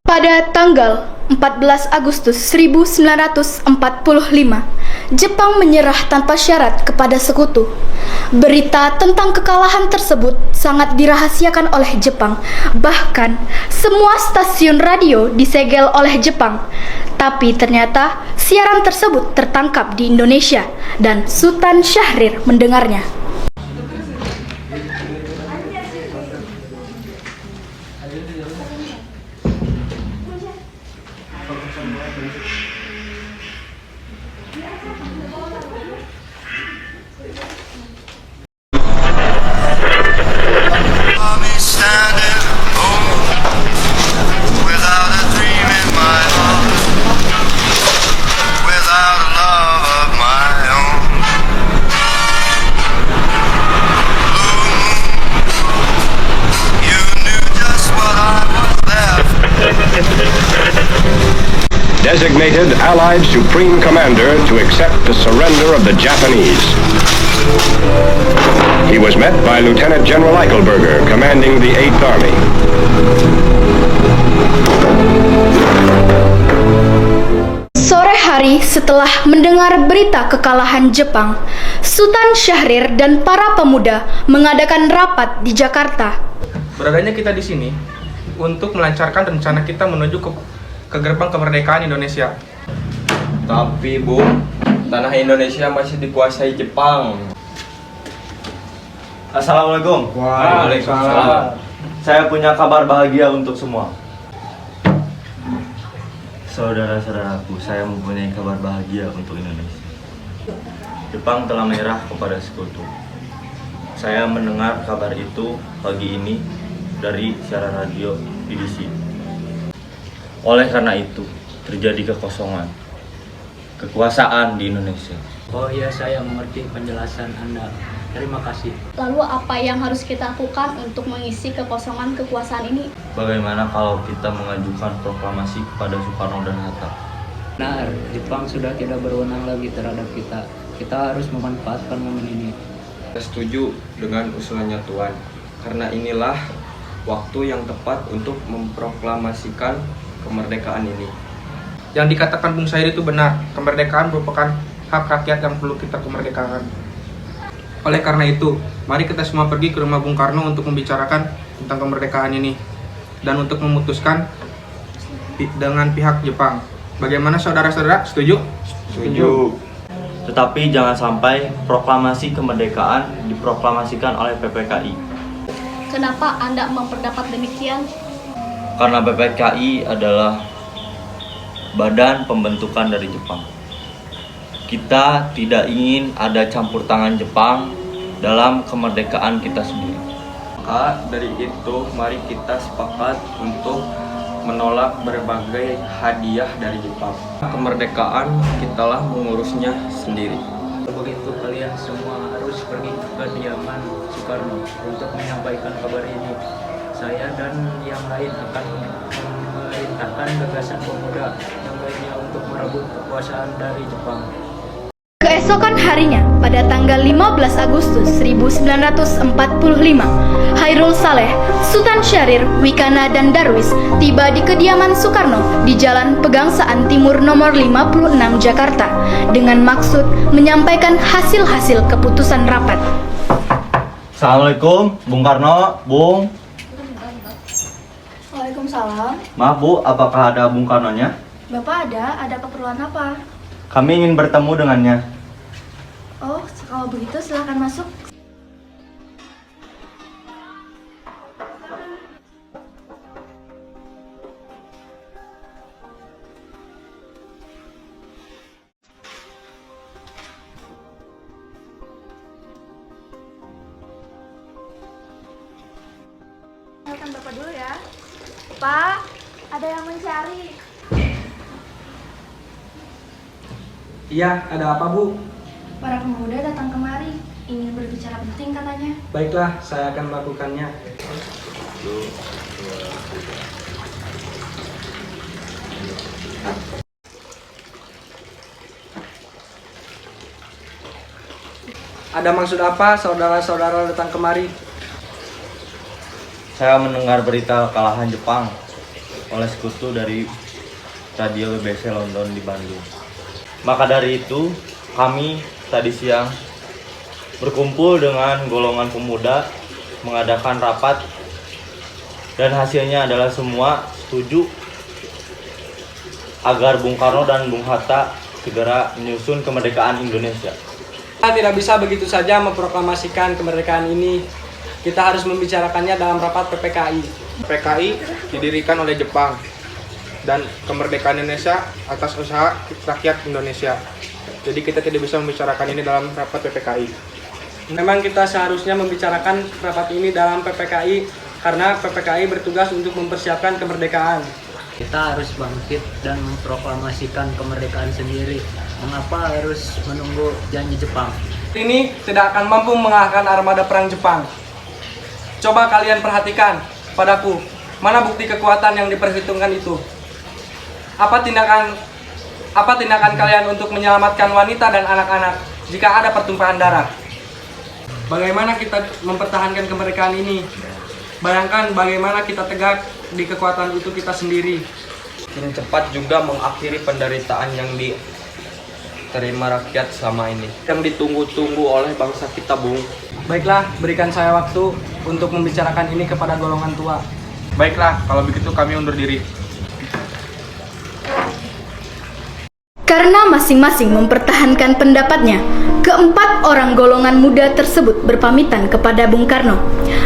Pada tanggal 14 Agustus 1945, Jepang menyerah tanpa syarat kepada sekutu. Berita tentang kekalahan tersebut sangat dirahasiakan oleh Jepang. Bahkan, semua stasiun radio disegel oleh Jepang. Tapi ternyata siaran tersebut tertangkap di Indonesia dan Sultan Syahrir mendengarnya. Designated Allied Supreme Commander to accept the surrender of the Japanese. He was met by Lieutenant General Eichelberger, commanding the 8th Army. Sore hari setelah mendengar berita kekalahan Jepang, Sultan Syahrir dan para pemuda mengadakan rapat di Jakarta. Beradanya kita di sini untuk melancarkan rencana kita menuju ke gerbang kemerdekaan Indonesia. Tapi Bung, tanah Indonesia masih dikuasai Jepang. Assalamualaikum. Waalaikumsalam. Saya punya kabar bahagia untuk semua. Saudara-saudaraku, saya mempunyai kabar bahagia untuk Indonesia. Jepang telah menyerah kepada sekutu. Saya mendengar kabar itu pagi ini dari siaran radio BBC. Oleh karena itu, terjadi kekuasaan di Indonesia. Oh iya, saya mengerti penjelasan Anda. Terima kasih. Lalu apa yang harus kita lakukan untuk mengisi kekosongan kekuasaan ini? Bagaimana kalau kita mengajukan proklamasi kepada Soekarno dan Hatta? Benar, Jepang sudah tidak berwenang lagi terhadap kita. Kita harus memanfaatkan momen ini. Saya setuju dengan usulannya Tuan, karena inilah waktu yang tepat untuk memproklamasikan kemerdekaan ini. Yang dikatakan Bung Said itu benar, kemerdekaan merupakan hak rakyat yang perlu kita kemerdekaan. Oleh karena itu, mari kita semua pergi ke rumah Bung Karno untuk membicarakan tentang kemerdekaan ini dan untuk memutuskan dengan pihak Jepang. Bagaimana saudara-saudara? Setuju? Setuju. Tetapi jangan sampai proklamasi kemerdekaan diproklamasikan oleh PPKI. Kenapa Anda memperdapat demikian? Karena PPKI adalah badan pembentukan dari Jepang. Kita tidak ingin ada campur tangan Jepang dalam kemerdekaan kita sendiri. Maka dari itu, mari kita sepakat untuk menolak berbagai hadiah dari Jepang. Kemerdekaan kitalah mengurusnya sendiri. Begitu kalian semua harus pergi ke kediaman Soekarno untuk menyampaikan kabar ini. Saya dan yang lain akan memerintahkan gagasan pemuda yang lainnya untuk merebut kekuasaan dari Jepang. Keesokan harinya, pada tanggal 15 Agustus 1945, Hairul Saleh, Sultan Syahrir, Wikana, dan Darwis tiba di kediaman Soekarno di Jalan Pegangsaan Timur nomor 56 Jakarta dengan maksud menyampaikan hasil-hasil keputusan rapat. Assalamualaikum, Bung Karno, Bung. Waalaikumsalam. Maaf Bu, apakah ada Bung Karnonya? Bapak ada keperluan apa? Kami ingin bertemu dengannya. Oh, kalau begitu silakan masuk. Silakan Bapak dulu ya. Pak, ada yang mencari. Iya, ada apa Bu? Para pemuda datang kemari, ingin berbicara penting katanya. Baiklah, saya akan melakukannya. Ada maksud apa saudara-saudara datang kemari? saya mendengar berita kekalahan Jepang oleh sekutu dari radio BBC London di Bandung. Maka dari itu, kami tadi siang berkumpul dengan golongan pemuda mengadakan rapat dan hasilnya adalah semua setuju agar Bung Karno dan Bung Hatta segera menyusun kemerdekaan Indonesia. Kita tidak bisa begitu saja memproklamasikan kemerdekaan ini. Kita harus membicarakannya dalam rapat PPKI. PPKI didirikan oleh Jepang dan kemerdekaan Indonesia atas usaha rakyat Indonesia. Jadi kita tidak bisa membicarakan ini dalam rapat PPKI. Memang kita seharusnya membicarakan rapat ini dalam PPKI karena PPKI bertugas untuk mempersiapkan kemerdekaan. Kita harus bangkit dan memproklamasikan kemerdekaan sendiri. Mengapa harus menunggu janji Jepang? Ini tidak akan mampu mengalahkan armada perang Jepang. Coba kalian perhatikan padaku, mana bukti kekuatan yang diperhitungkan itu? Apa tindakan kalian untuk menyelamatkan wanita dan anak-anak jika ada pertumpahan darah? Bagaimana kita mempertahankan kemerdekaan ini? Bayangkan bagaimana kita tegak di kekuatan itu kita sendiri. Ingin cepat juga mengakhiri penderitaan yang diterima rakyat selama ini, yang ditunggu-tunggu oleh bangsa kita, Bung. Baiklah, berikan saya waktu untuk membicarakan ini kepada golongan tua. Baiklah, kalau begitu kami undur diri. Karena masing-masing mempertahankan pendapatnya, keempat orang golongan muda tersebut berpamitan kepada Bung Karno.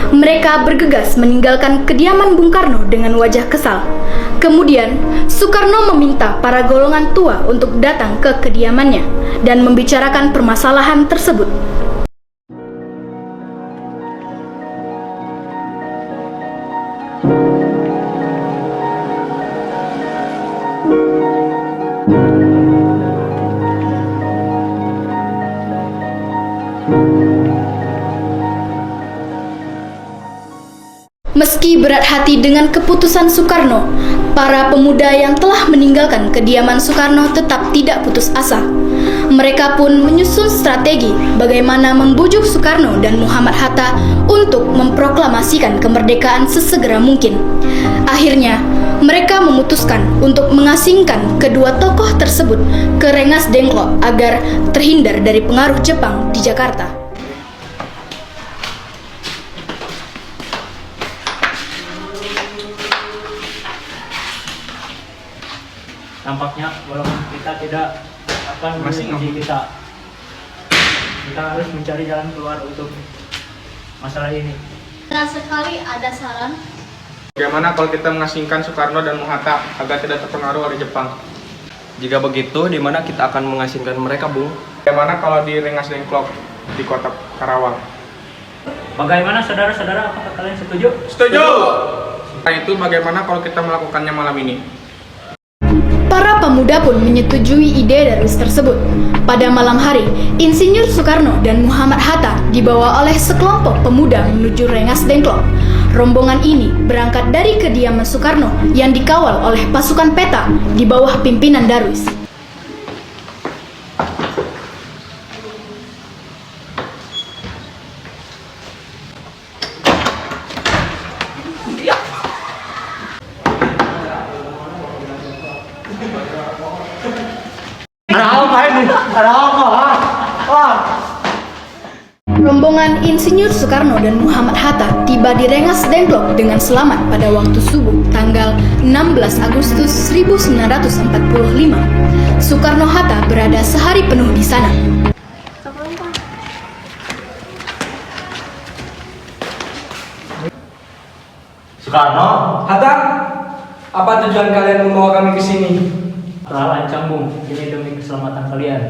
Mereka bergegas meninggalkan kediaman Bung Karno dengan wajah kesal. Kemudian, Soekarno meminta para golongan tua untuk datang ke kediamannya dan membicarakan permasalahan tersebut. Meski berat hati dengan keputusan Soekarno, para pemuda yang telah meninggalkan kediaman Soekarno tetap tidak putus asa. Mereka pun menyusun strategi bagaimana membujuk Soekarno dan Muhammad Hatta untuk memproklamasikan kemerdekaan sesegera mungkin. Akhirnya, mereka memutuskan untuk mengasingkan kedua tokoh tersebut ke Rengas Dengklok agar terhindar dari pengaruh Jepang di Jakarta. Tampaknya walaupun kita tidak akan mengunci kita harus mencari jalan keluar untuk masalah ini. Benar sekali, ada saran. Bagaimana kalau kita mengasingkan Soekarno dan Bung Hatta agar tidak terpengaruh oleh Jepang? Jika begitu, di mana kita akan mengasingkan mereka, Bung? Bagaimana kalau di Rengas Dengklok di kota Karawang? Bagaimana saudara-saudara, apakah kalian setuju? Setuju! Nah, itu bagaimana kalau kita melakukannya malam ini? Para pemuda pun menyetujui ide Darwis tersebut. Pada malam hari, Insinyur Soekarno dan Muhammad Hatta dibawa oleh sekelompok pemuda menuju Rengas Dengklok. Rombongan ini berangkat dari kediaman Soekarno yang dikawal oleh pasukan peta di bawah pimpinan Darwis. Rombongan Insinyur Soekarno dan Muhammad Hatta tiba di Rengas Dengklok dengan selamat pada waktu subuh tanggal 16 Agustus 1945. Soekarno-Hatta berada sehari penuh di sana. Soekarno, Hatta, apa tujuan kalian membawa kami ke sini? Hal ancam, Bung. Ini demi keselamatan kalian.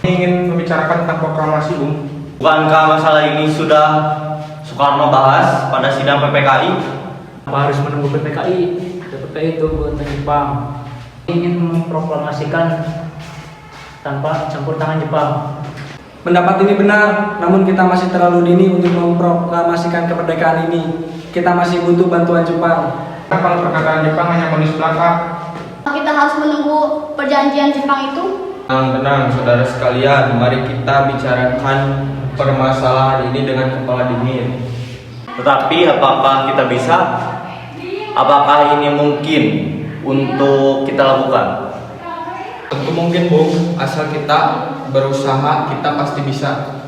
Ingin membicarakan tentang proklamasi, Bung. bukankah masalah ini sudah Soekarno bahas pada sidang PPKI? Apa harus menunggu PPKI? PPKI itu buatan Jepang. Ingin memproklamasikan tanpa campur tangan Jepang. Pendapat ini benar, namun kita masih terlalu dini untuk memproklamasikan kemerdekaan ini. Kita masih butuh bantuan Jepang. Kalau perkataan Jepang hanya manis belaka, Kita harus menunggu perjanjian Jepang itu. Tenang, saudara sekalian, mari kita bicarakan permasalahan ini dengan kepala dingin. Tetapi apakah kita bisa? Apakah ini mungkin untuk kita lakukan? Tentu mungkin, Bung. Asal kita berusaha, kita pasti bisa.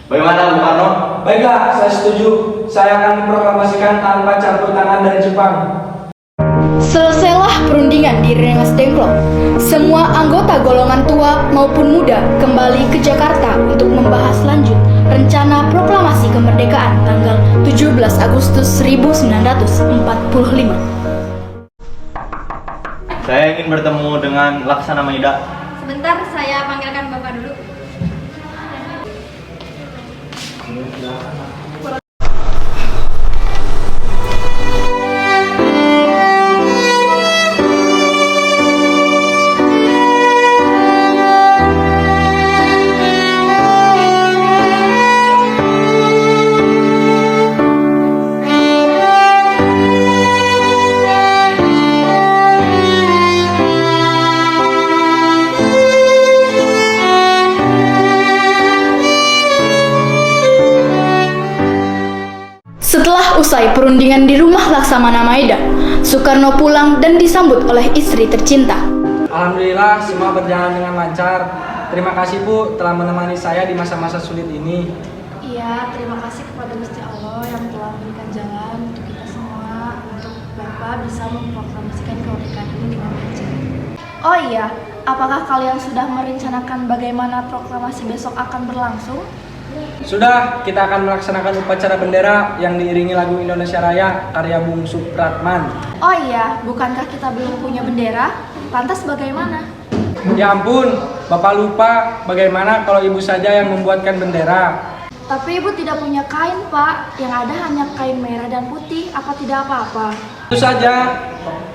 Bagaimana, Bung Karno? Baiklah, saya setuju. Saya akan diproklamasikan tanpa campur tangan dari Jepang. Selesailah perundingan di Rengas Dengklok. Semua anggota golongan tua maupun muda kembali ke Jakarta untuk membahas lanjut rencana proklamasi kemerdekaan tanggal 17 Agustus 1945. Saya ingin bertemu dengan Laksana Maida. Sebentar, saya panggilkan Bapak dulu. Setelah usai perundingan di rumah Laksamana Maida, Soekarno pulang dan disambut oleh istri tercinta. Alhamdulillah, semua berjalan dengan lancar. Terima kasih Bu telah menemani saya di masa-masa sulit ini. Iya, terima kasih kepada Gusti Allah yang telah memberikan jalan untuk kita semua, untuk Bapak bisa memproklamasikan kemerdekaan ini dengan lancar. Oh iya, apakah kalian sudah merencanakan bagaimana proklamasi besok akan berlangsung? Sudah, kita akan melaksanakan upacara bendera yang diiringi lagu Indonesia Raya karya Bung Supratman. Oh iya, bukankah kita belum punya bendera? Lantas bagaimana? Ya ampun, Bapak lupa bagaimana kalau Ibu saja yang membuatkan bendera. Tapi Ibu tidak punya kain, Pak. Yang ada hanya kain merah dan putih. Apa tidak apa-apa? Itu saja.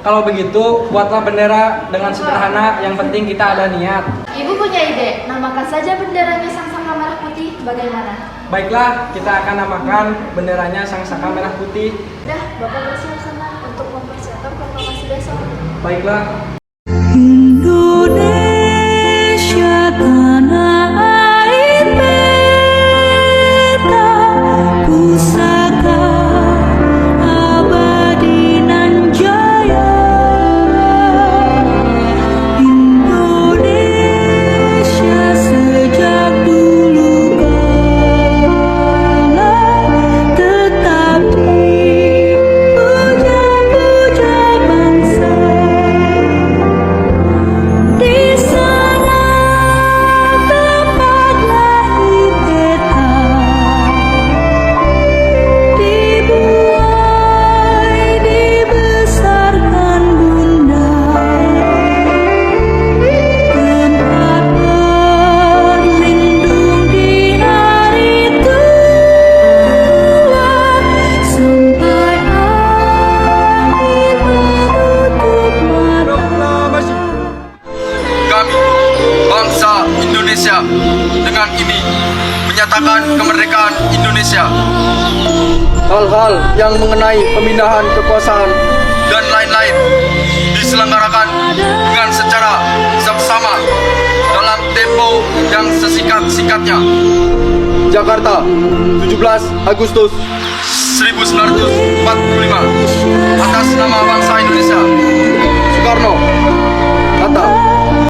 Kalau begitu, buatlah bendera dengan sederhana, yang penting kita ada niat. Ibu punya ide, namakan saja benderanya Sangsaka Merah Putih. Bagaimana? Baiklah, kita akan namakan benderanya Sangsaka Merah Putih. Dah, Bapak bersiap sana untuk mempersiapkan proklamasi besok. Baiklah. Indonesia tanah air beta pusaka abadi nan jaya. Indonesia sejak dulu kala tetap dipuja-puja bangsa. Di sana tempat lahir beta, dibuai dibesarkan bunda, tempat berlindung di hari tua, sampai akhir menutup mata. Kami, bangsa Indonesia, dengan ini menyatakan kemerdekaan Indonesia. Hal-hal yang mengenai pemindahan kekuasaan dan lain-lain diselenggarakan dengan secara seksama dalam tempo yang sesingkat-singkatnya. Jakarta, 17 Agustus 1945. Atas nama bangsa